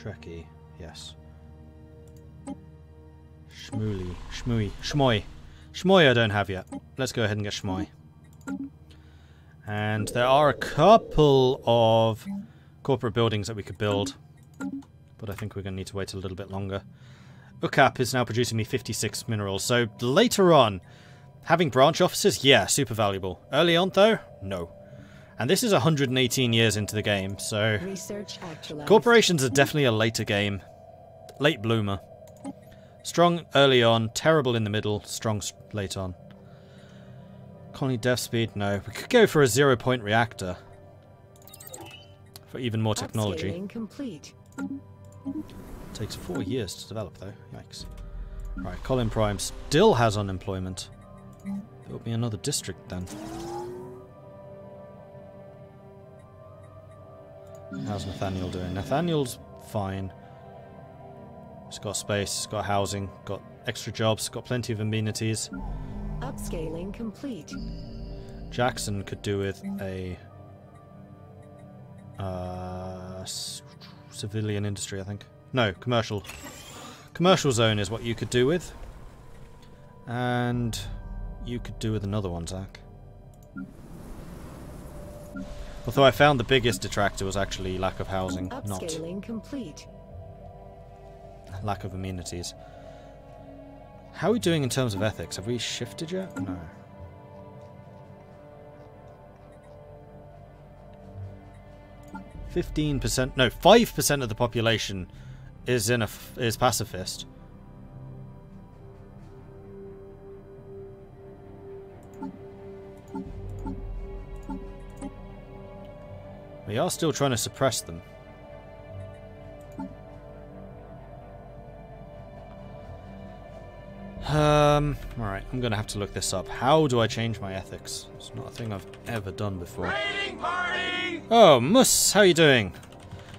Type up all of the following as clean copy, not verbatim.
Shrekky, yes. Shmooly, Shmooey, Shmoy. Shmoy I don't have yet. Let's go ahead and get Shmoy. And there are a couple of corporate buildings that we could build. But I think we're going to need to wait a little bit longer. Ukap is now producing me 56 minerals. So later on, having branch offices, yeah, super valuable. Early on though, no. And this is 118 years into the game, so corporations are definitely a later game. Late bloomer. Strong early on, terrible in the middle, strong late on. Colony dev speed, no. We could go for a 0-point reactor. For even more technology. Upscaling complete. Takes 4 years to develop though, yikes. Right, Colin Prime still has unemployment. Build me another district then. How's Nathaniel doing? Nathaniel's fine. He's got space, he's got housing, got extra jobs, got plenty of amenities. Upscaling complete. Jackson could do with a civilian industry, I think. No, commercial. Commercial zone is what you could do with. And you could do with another one, Zach. Although I found the biggest detractor was actually lack of housing, Upscaling complete. Lack of amenities. How are we doing in terms of ethics? Have we shifted yet? No. %, no, 5% of the population is is pacifist. We are still trying to suppress them. Alright, I'm gonna have to look this up. How do I change my ethics? It's not a thing I've ever done before. Raiding party! Oh, Mus, how you doing?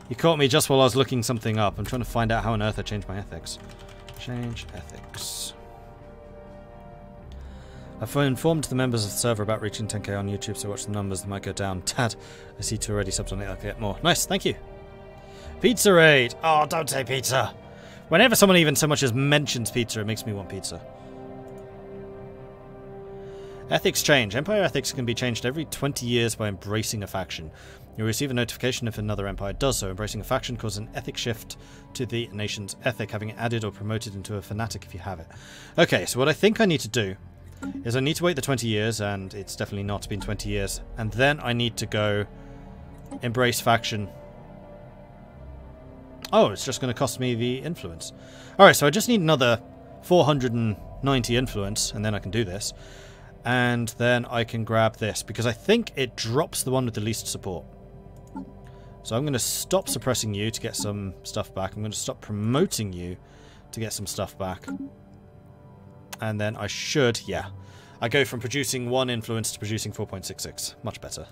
You caught me just while I was looking something up. I'm trying to find out how on earth I change my ethics. Change ethics. I've informed the members of the server about reaching 10k on YouTube, so watch the numbers, they might go down. Tad, I see 2 already subs on it, I'll get more. Nice, thank you. Pizza raid! Oh, don't say pizza! Whenever someone even so much as mentions pizza, it makes me want pizza. Ethics change. Empire ethics can be changed every 20 years by embracing a faction. You'll receive a notification if another empire does so. Embracing a faction causes an ethic shift to the nation's ethic, having it added or promoted into a fanatic if you have it. Okay, so what I think I need to do is I need to wait the 20 years, and it's definitely not been 20 years, and then I need to go embrace faction. Oh, it's just going to cost me the influence. Alright, so I just need another 490 influence, and then I can do this. And then I can grab this, because I think it drops the one with the least support. So I'm going to stop suppressing you to get some stuff back. I'm going to stop promoting you to get some stuff back. And then I should, yeah. I go from producing 1 influence to producing 4.66. Much better.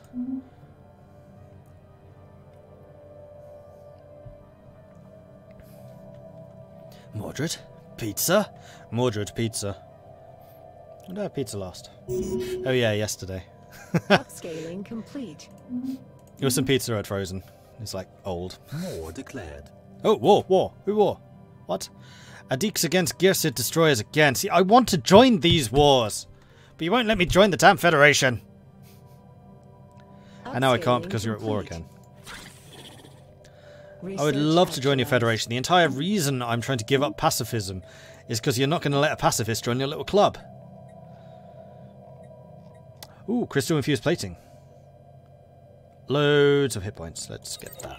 Mordred? Pizza? Mordred pizza. When did I have pizza last? Oh yeah, yesterday. Upscaling complete. It was some pizza I'd frozen. It's like old. War declared. Oh, war. Who war? What? Adix against Gearsid destroyers again. See, I want to join these wars. But you won't let me join the damn Federation. And now I can't because you're at war again. I would love to join your Federation. The entire reason I'm trying to give up pacifism is because you're not going to let a pacifist join your little club. Ooh, crystal infused plating. Loads of hit points. Let's get that.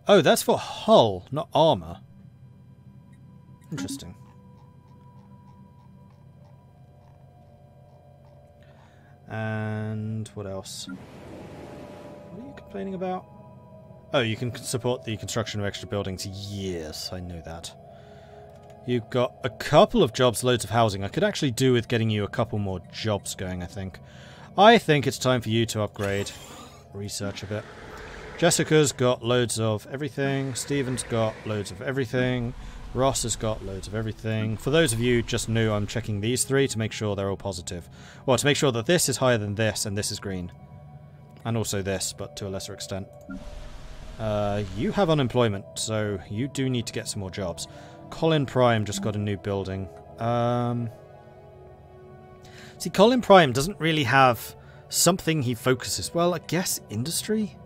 Oh, that's for hull, not armor. Interesting. And what else? What are you complaining about? Oh, you can support the construction of extra buildings. Yes, I know that. You've got a couple of jobs, loads of housing. I could actually do with getting you a couple more jobs going, I think. I think it's time for you to upgrade. Research a bit. Jessica's got loads of everything. Steven's got loads of everything. Ross has got loads of everything. For those of you just new, I'm checking these 3 to make sure they're all positive. Well, to make sure that this is higher than this and this is green. And also this, but to a lesser extent. You have unemployment, so you do need to get some more jobs. Colin Prime just got a new building. See, Colin Prime doesn't really have something he focuses. Well, I guess industry?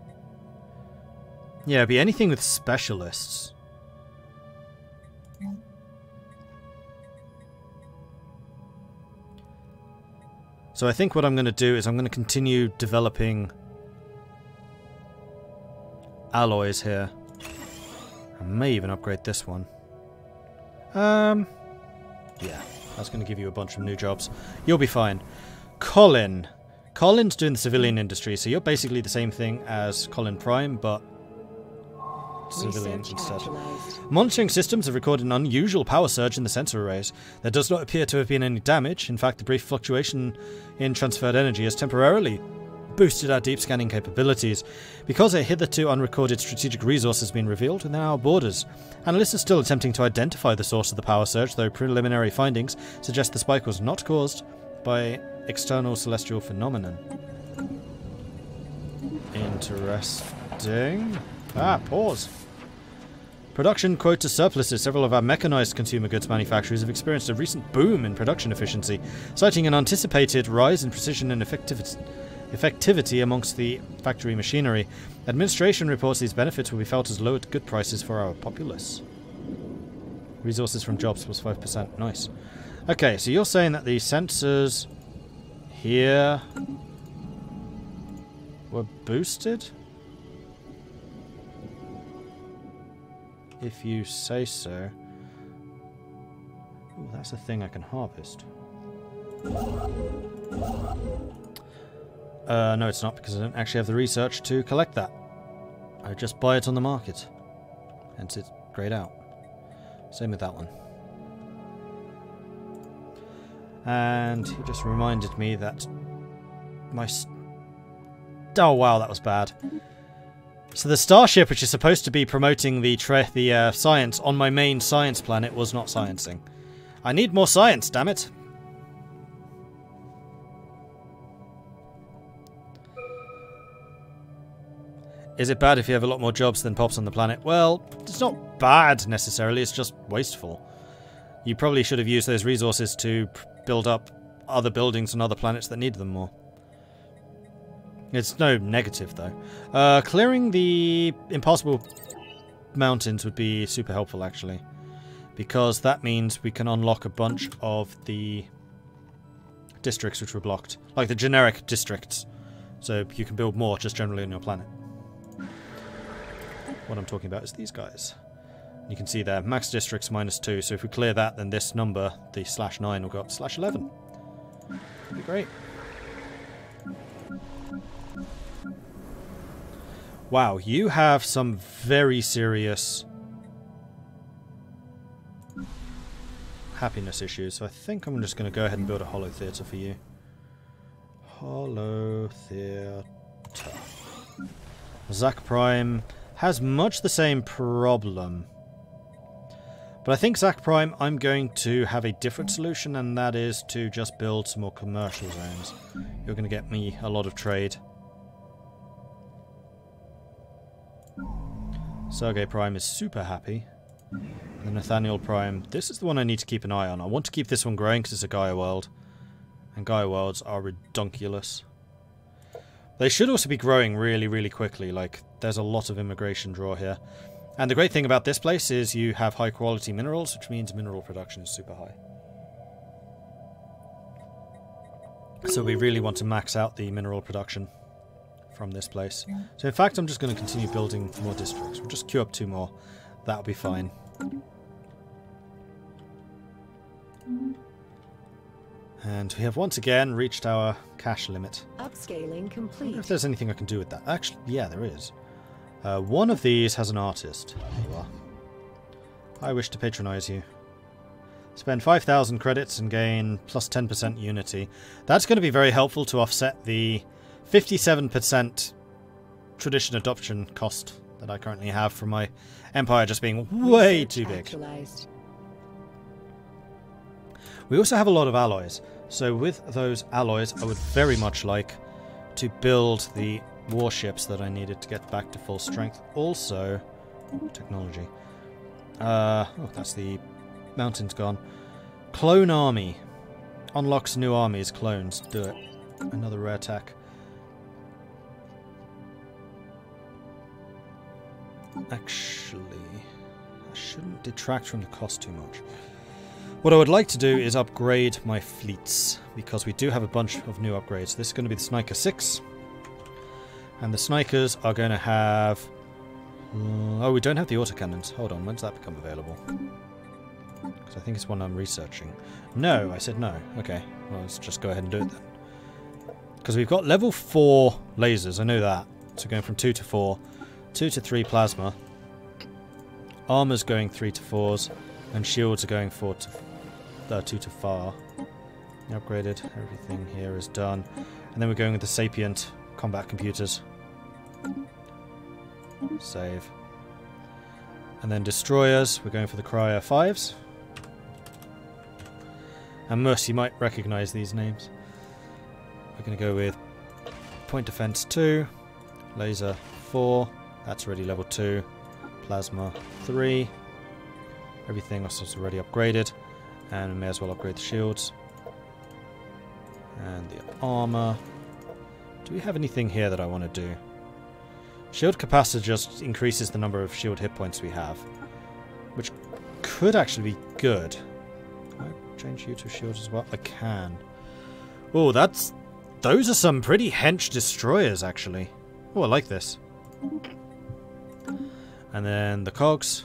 Yeah, it'd be anything with specialists. So I think what I'm going to do is I'm going to continue developing alloys here. I may even upgrade this one. Yeah, that's going to give you a bunch of new jobs. You'll be fine. Colin. Colin's doing the civilian industry, so you're basically the same thing as Colin Prime, but civilians instead. Monitoring systems have recorded an unusual power surge in the sensor arrays. There does not appear to have been any damage. In fact, the brief fluctuation in transferred energy has temporarily boosted our deep scanning capabilities. Because a hitherto unrecorded strategic resource has been revealed within our borders. Analysts are still attempting to identify the source of the power surge, though preliminary findings suggest the spike was not caused by external celestial phenomenon. Interesting. Pause. Production quota surpluses. Several of our mechanized consumer goods manufacturers have experienced a recent boom in production efficiency, citing an anticipated rise in precision and effectivity amongst the factory machinery. Administration reports these benefits will be felt as lowered good prices for our populace. Resources from jobs plus 5%. Nice. Okay, so you're saying that the sensors here were boosted? If you say so. Ooh, that's a thing I can harvest. No, it's not, because I don't actually have the research to collect that. I just buy it on the market. Hence it's grayed out. Same with that one. And he just reminded me that my... Oh wow, that was bad. So the starship, which is supposed to be promoting the science on my main science planet, was not sciencing. I need more science, damn it! Is it bad if you have a lot more jobs than pops on the planet? Well, it's not bad necessarily, it's just wasteful. You probably should have used those resources to build up other buildings on other planets that need them more. It's no negative, though. Clearing the impossible mountains would be super helpful, actually. Because that means we can unlock a bunch of the districts which were blocked. Like the generic districts. So you can build more just generally on your planet. What I'm talking about is these guys. You can see there, max districts -2. So if we clear that, then this number, the /9, will go up to /11. That'd be great. Wow, you have some very serious happiness issues, so I think I'm just going to go ahead and build a holo theatre for you. Holo theatre. Zac Prime has much the same problem. But I think Zac Prime, I'm going to have a different solution, and that is to just build some more commercial zones. You're going to get me a lot of trade. Sergei Prime is super happy. And Nathaniel Prime, this is the one I need to keep an eye on. I want to keep this one growing because it's a Gaia world. And Gaia worlds are redunculous. They should also be growing really, really quickly. Like, there's a lot of immigration draw here. And the great thing about this place is you have high quality minerals, which means mineral production is super high. So we really want to max out the mineral production from this place. So in fact, I'm just going to continue building more districts. We'll just queue up 2 more. That'll be fine. And we have once again reached our cash limit. Upscaling I complete. wonder if there's anything I can do with that. Actually, yeah, there is. One of these has an artist. There you are. I wish to patronize you. Spend 5,000 credits and gain plus 10% unity. That's going to be very helpful to offset the 57% tradition adoption cost that I currently have from my empire just being way too big. Actualized. We also have a lot of alloys. So with those alloys, I would very much like to build the warships that I needed to get back to full strength. Also, technology. Oh, that's the mountains gone. Clone army. Unlocks new armies, clones. Do it. Another rare attack. Actually, I shouldn't detract from the cost too much. What I would like to do is upgrade my fleets, because we do have a bunch of new upgrades. This is going to be the Sniker 6. And the Snikers are going to have... oh, we don't have the autocannons. Hold on, when does that become available? Because I think it's one I'm researching. No, I said no. Okay, well, let's just go ahead and do it then. Because we've got level 4 lasers, I know that. So going from 2 to 4. 2 to 3 plasma. Armor's going 3 to 4s. And shields are going 2 to far. Upgraded. Everything here is done. And then we're going with the sapient combat computers. Save. And then destroyers. We're going for the Cryer 5s. And Mercy might recognise these names. We're going to go with Point Defense 2. Laser 4. That's already level 2. Plasma 3. Everything else is already upgraded. And we may as well upgrade the shields. And the armor. Do we have anything here that I want to do? Shield capacitor just increases the number of shield hit points we have. Which could actually be good. Can I change you to shields as well? I can. Oh, that's... those are some pretty hench destroyers, actually. Oh, I like this. And then the cogs.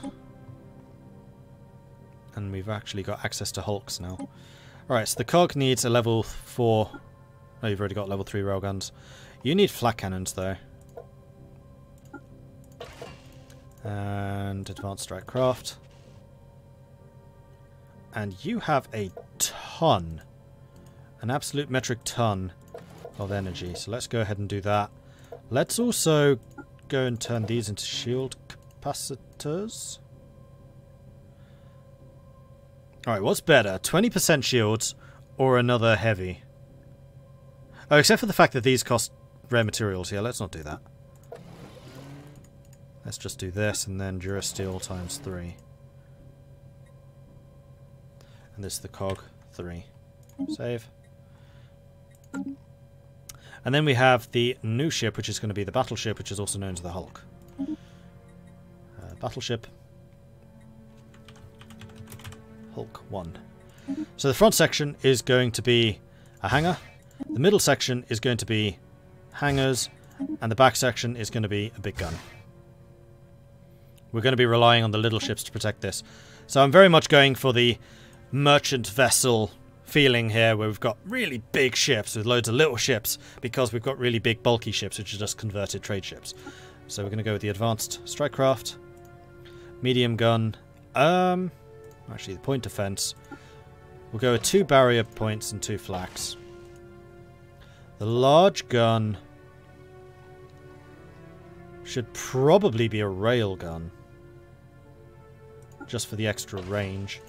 And we've actually got access to hulks now. Alright, so the cog needs a level 4... oh, you've already got level 3 railguns. You need flak cannons, though. And advanced strike craft. And you have a ton. An absolute metric ton of energy. So let's go ahead and do that. Let's also go and turn these into shield capacitors. Alright, what's better? 20% shields or another heavy? Oh, except for the fact that these cost rare materials. Yeah, let's not do that. Let's just do this and then Durasteel times 3. And this is the cog 3. Save. And then we have the new ship, which is going to be the battleship, which is also known as the Hulk. Battleship. Hulk 1. So the front section is going to be a hangar. The middle section is going to be hangars. And the back section is going to be a big gun. We're going to be relying on the little ships to protect this. So I'm very much going for the merchant vessel feeling here, where we've got really big ships with loads of little ships, because we've got really big bulky ships which are just converted trade ships. So we're going to go with the advanced strike craft, medium gun, actually the point defense. We'll go with 2 barrier points and 2 flaks. The large gun should probably be a rail gun, just for the extra range.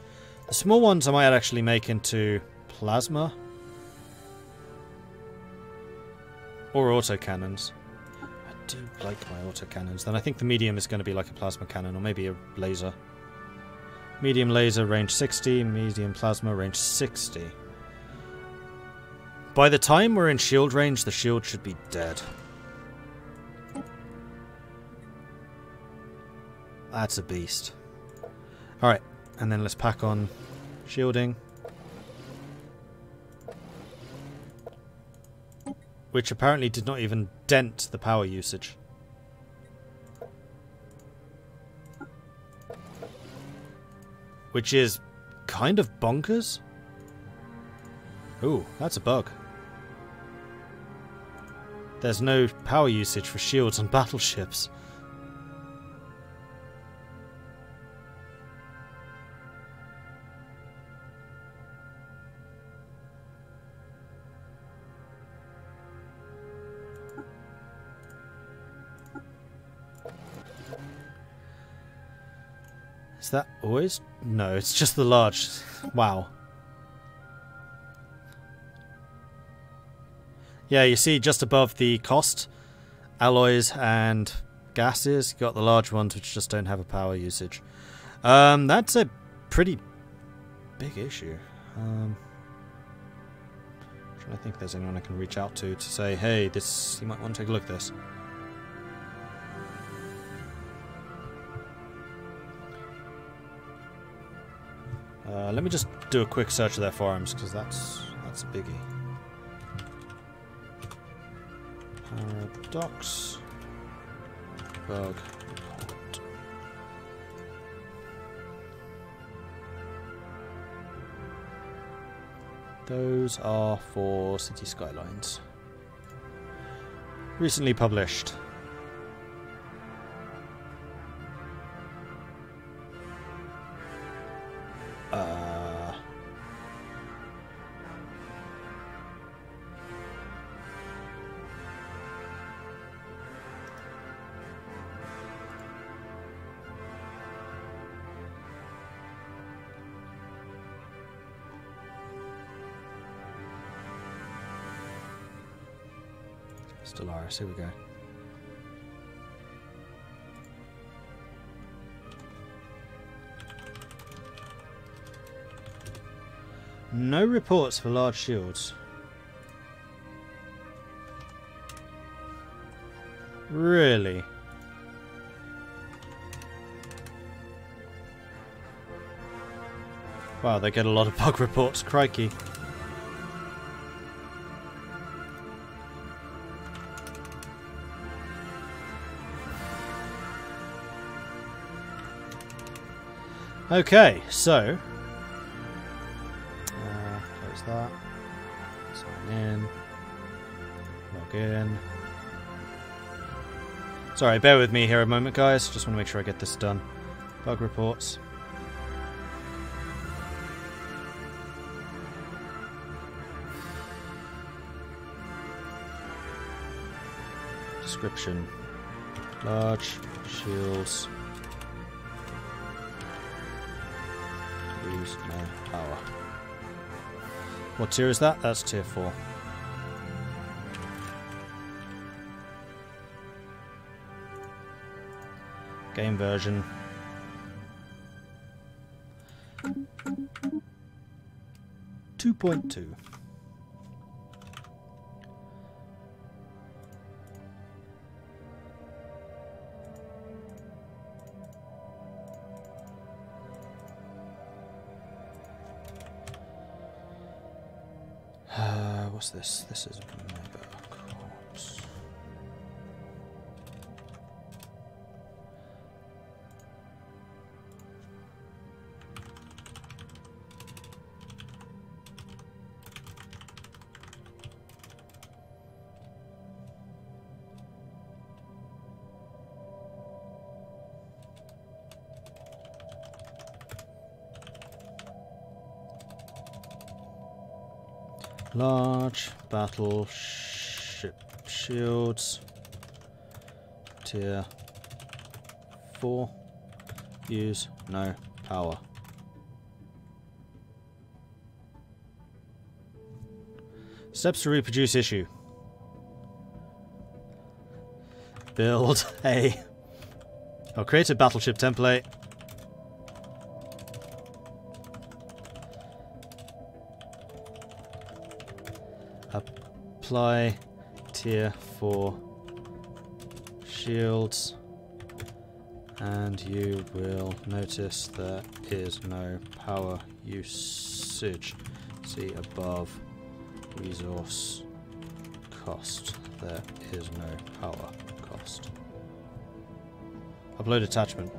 The small ones I might actually make into plasma or autocannons. I do like my autocannons. Then I think the medium is going to be like a plasma cannon, or maybe a laser. Medium laser, range 60. Medium plasma, range 60. By the time we're in shield range, the shield should be dead. That's a beast. Alright, and then let's pack on shielding. Which apparently did not even dent the power usage. Which is kind of bonkers. Ooh, that's a bug. There's no power usage for shields on battleships. Is that always? No, it's just the large. Wow. Yeah, you see just above the cost, alloys and gases. You've got the large ones which just don't have a power usage. That's a pretty big issue. I think there's anyone I can reach out to say, hey, this, you might want to take a look at this. Let me just do a quick search of their forums, because that's a biggie. Paradox bug report. Those are for City Skylines. Recently published. Stellaris, here we go. No reports for large shields. Really? Wow, they get a lot of bug reports, crikey. Okay, so close that, sign in, log in. Sorry, bear with me here a moment, guys. Just want to make sure I get this done. Bug reports. Description. Large shields. Use no power. What tier is that? That's tier 4. Game version. .2. What's this? This is MegaCorps. Large battleship shields, tier 4, use no power. Steps to reproduce issue. Build a... I'll create a battleship template. Apply tier 4 shields and you will notice there is no power usage. See above resource cost. There is no power cost. Upload attachment.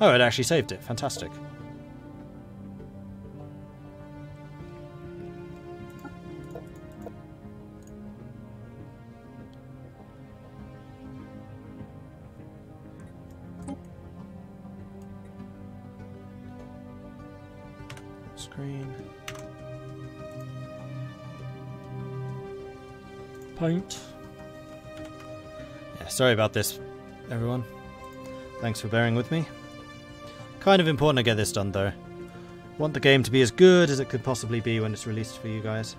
Oh, it actually saved it. Fantastic. Screen. Paint. Yeah, sorry about this, everyone. Thanks for bearing with me. Kind of important to get this done though. Want the game to be as good as it could possibly be when it's released for you guys.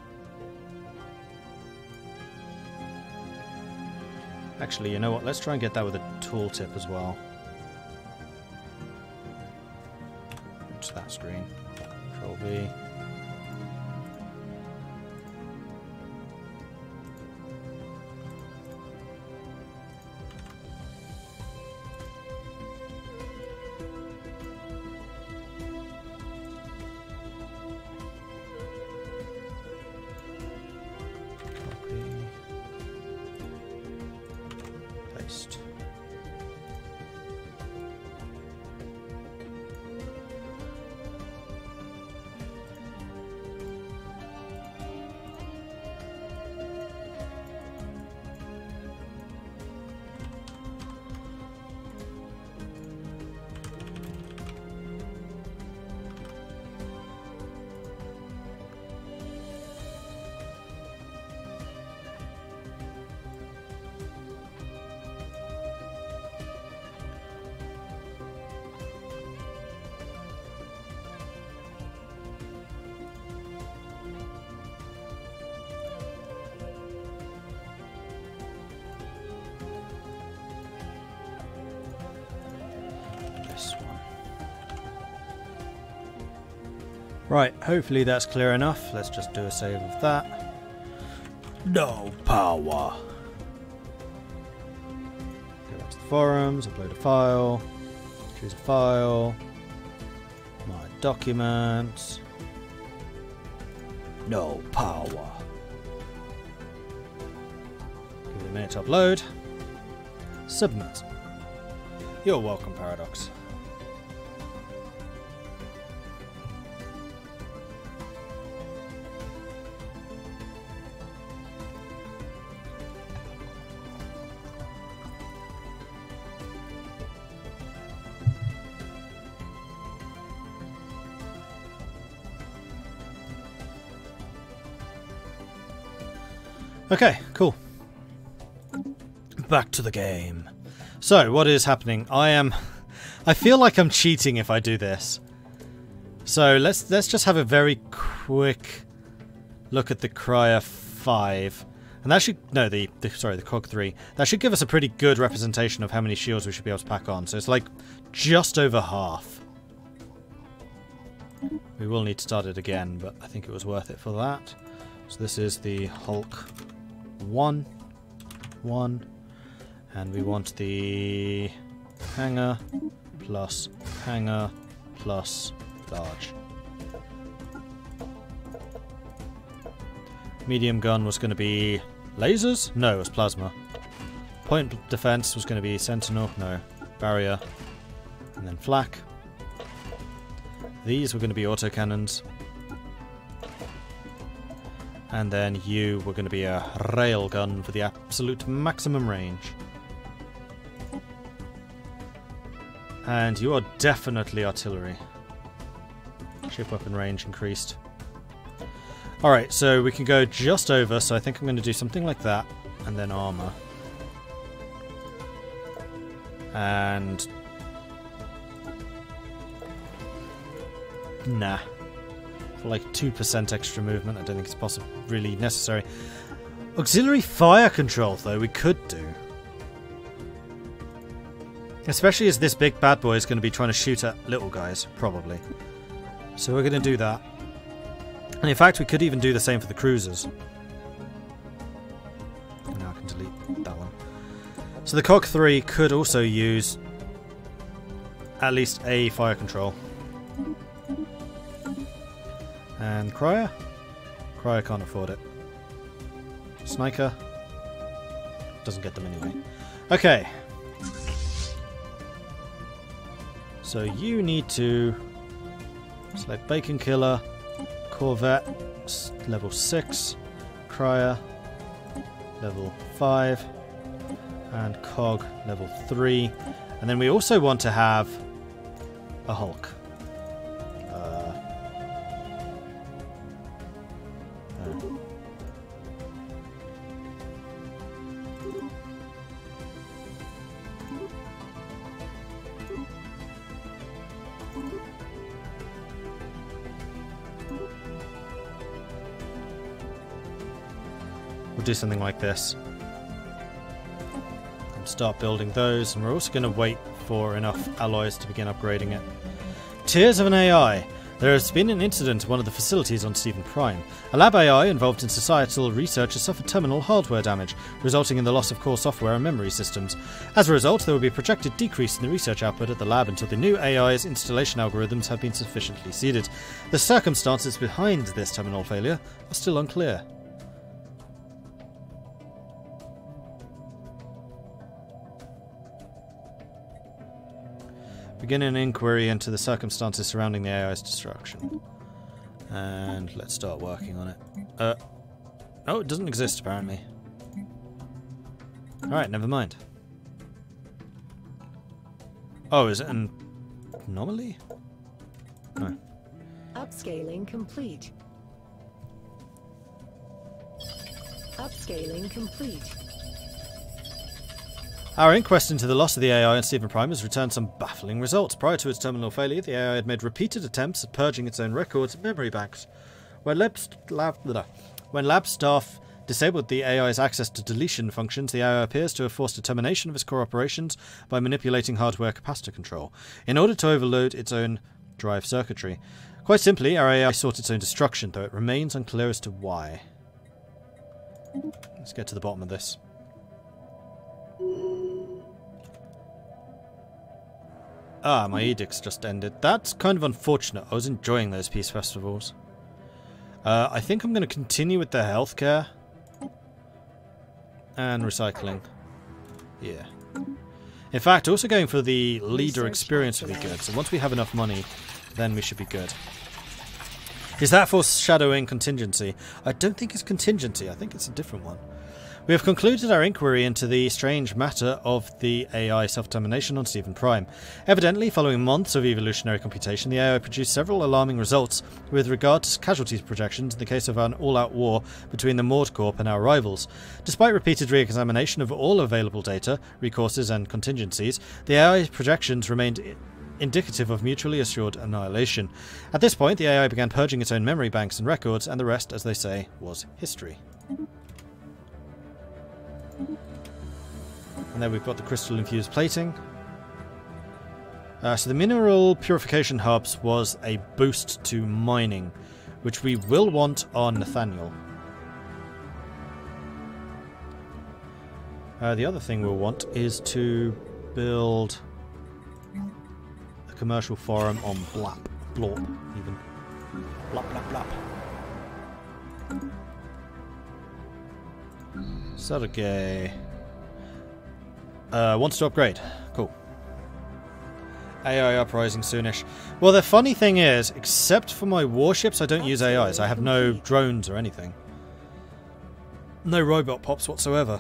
Actually, you know what? Let's try and get that with a tooltip as well. What's that screen? Control V. Paste. Right, hopefully that's clear enough. Let's just do a save of that. No power. Go back to the forums, upload a file, choose a file, my documents. No power. Give it a minute to upload. Submit. You're welcome, Paradox. Okay, cool. Back to the game. So, what is happening? I feel like I'm cheating if I do this. So, let's just have a very quick look at the Crier 5. And that should... No, the Cog 3. That should give us a pretty good representation of how many shields we should be able to pack on. So, it's like just over half. We will need to start it again, but I think it was worth it for that. So, this is the Hulk 1, and we want the hanger plus large. Medium gun was going to be lasers? No, it was plasma. Point defense was going to be sentinel, no, barrier, and then flak. These were going to be autocannons. And then you were going to be a railgun for the absolute maximum range. And you are definitely artillery. Ship weapon range increased. Alright, so we can go just over, so I think I'm going to do something like that. And then armor. And... nah. Like 2% extra movement. I don't think it's really necessary. Auxiliary fire control, though, we could do. Especially as this big bad boy is going to be trying to shoot at little guys, probably. So we're going to do that. And in fact, we could even do the same for the cruisers. Now I can delete that one. So the Cog 3 could also use at least a fire control. And Crier? Crier can't afford it. Sniker? Doesn't get them anyway. Okay. So you need to select Bacon Killer, Corvette, level 6, Crier, level 5, and Cog, level 3. And then we also want to have a Hulk. do something like this. And start building those, and we're also going to wait for enough alloys to begin upgrading it. Tears of an AI. There has been an incident at one of the facilities on Stephen Prime. A lab AI involved in societal research has suffered terminal hardware damage, resulting in the loss of core software and memory systems. As a result, there will be a projected decrease in the research output at the lab until the new AI's installation algorithms have been sufficiently seeded. The circumstances behind this terminal failure are still unclear. Begin an inquiry into the circumstances surrounding the AI's destruction. And let's start working on it. Oh, it doesn't exist apparently. Alright, never mind. Oh, is it an anomaly? No. Upscaling complete. Upscaling complete. Our inquest into the loss of the AI on Stephen Prime has returned some baffling results. Prior to its terminal failure, the AI had made repeated attempts at purging its own records and memory banks. When lab staff disabled the AI's access to deletion functions, the AI appears to have forced a termination of its core operations by manipulating hardware capacitor control, in order to overload its own drive circuitry. Quite simply, our AI sought its own destruction, though it remains unclear as to why. Let's get to the bottom of this. Ah, my edicts just ended. That's kind of unfortunate. I was enjoying those peace festivals. I think I'm going to continue with the healthcare. And recycling. Yeah. In fact, also going for the leader experience would be good. So once we have enough money, then we should be good. Is that foreshadowing contingency? I don't think it's contingency. I think it's a different one. We have concluded our inquiry into the strange matter of the AI self-termination on Stephen Prime. Evidently, following months of evolutionary computation, the AI produced several alarming results with regard to casualties projections in the case of an all-out war between the MordCorp and our rivals. Despite repeated re-examination of all available data, recourses and contingencies, the AI projections remained indicative of mutually assured annihilation. At this point, the AI began purging its own memory banks and records, and the rest, as they say, was history. And then we've got the crystal-infused plating. So the mineral purification hubs was a boost to mining, which we will want on Nathaniel. The other thing we'll want is to build a commercial forum on Blorp, even. Blop, blop, blop. Sergey wants to upgrade. Cool. AI uprising soonish. Well, the funny thing is, except for my warships, I don't use AIs. I have no drones or anything. No robot pops whatsoever.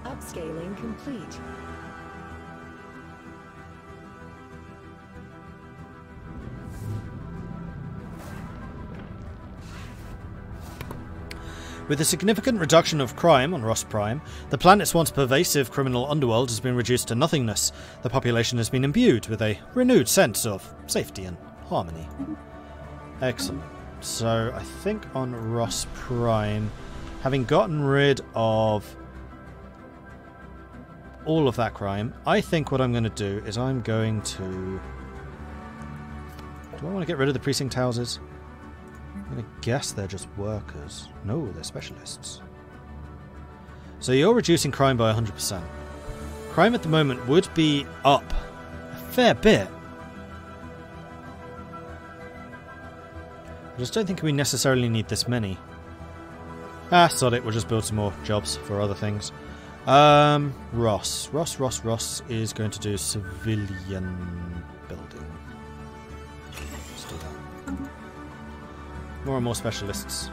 Upscaling complete. With a significant reduction of crime on Ross Prime, the planet's once pervasive criminal underworld has been reduced to nothingness. The population has been imbued with a renewed sense of safety and harmony. Excellent. So I think on Ross Prime, having gotten rid of all of that crime, I think what I'm going to do is I'm going to... Do I want to get rid of the precinct houses? I'm going to guess they're just workers. No, they're specialists. So you're reducing crime by 100%. Crime at the moment would be up a fair bit. I just don't think we necessarily need this many. Ah, sod it, we'll just build some more jobs for other things. Ross is going to do civilian building. Let's do that. More and more specialists.